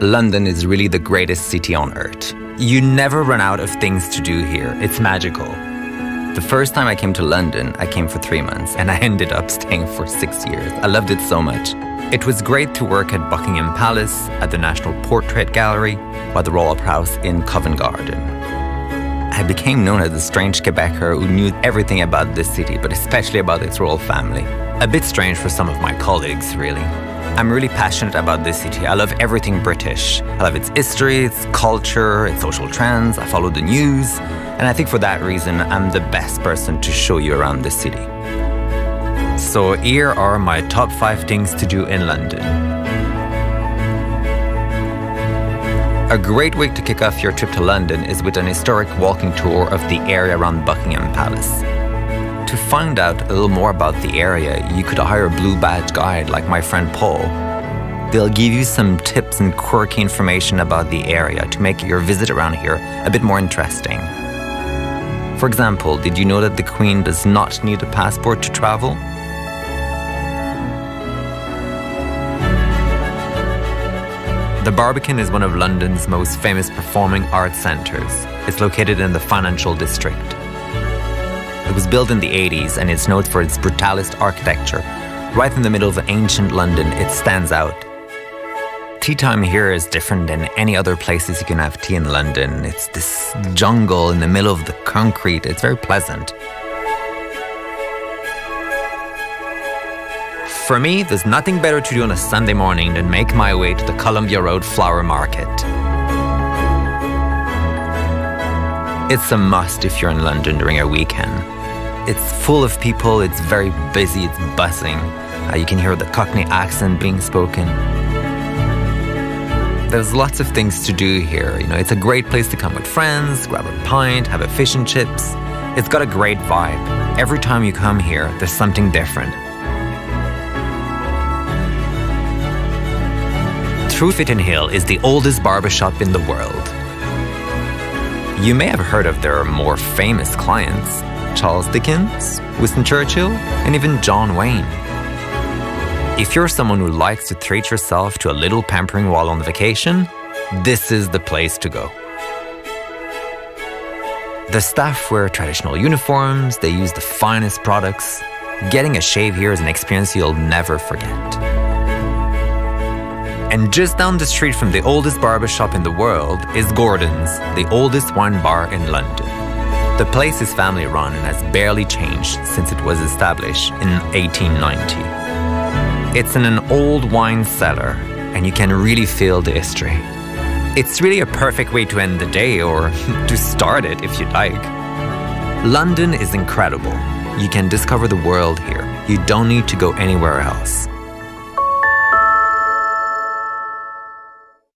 London is really the greatest city on earth. You never run out of things to do here. It's magical. The first time I came to London, I came for 3 months and I ended up staying for 6 years. I loved it so much. It was great to work at Buckingham Palace, at the National Portrait Gallery, or the Royal Opera House in Covent Garden. I became known as a strange Quebecer who knew everything about this city, but especially about its royal family. A bit strange for some of my colleagues, really. I'm really passionate about this city. I love everything British. I love its history, its culture, its social trends. I follow the news. And I think for that reason, I'm the best person to show you around this city. So here are my top 5 things to do in London. A great way to kick off your trip to London is with an historic walking tour of the area around Buckingham Palace. To find out a little more about the area, you could hire a blue badge guide like my friend Paul. They'll give you some tips and quirky information about the area to make your visit around here a bit more interesting. For example, did you know that the Queen does not need a passport to travel? The Barbican is one of London's most famous performing arts centres. It's located in the financial district. It was built in the 80s and it's known for its brutalist architecture. Right in the middle of ancient London, it stands out. Tea time here is different than any other places you can have tea in London. It's this jungle in the middle of the concrete. It's very pleasant. For me, there's nothing better to do on a Sunday morning than make my way to the Columbia Road Flower Market. It's a must if you're in London during a weekend. It's full of people, it's very busy, it's buzzing. You can hear the Cockney accent being spoken. There's lots of things to do here. It's a great place to come with friends, grab a pint, have a fish and chips. It's got a great vibe. Every time you come here, there's something different. Truefitt Hill is the oldest barbershop in the world. You may have heard of their more famous clients, Charles Dickens, Winston Churchill, and even John Wayne. If you're someone who likes to treat yourself to a little pampering while on vacation, this is the place to go. The staff wear traditional uniforms, they use the finest products. Getting a shave here is an experience you'll never forget. And just down the street from the oldest barbershop in the world is Gordon's, the oldest wine bar in London. The place is family run and has barely changed since it was established in 1890. It's in an old wine cellar and you can really feel the history. It's really a perfect way to end the day or to start it if you'd like. London is incredible. You can discover the world here. You don't need to go anywhere else.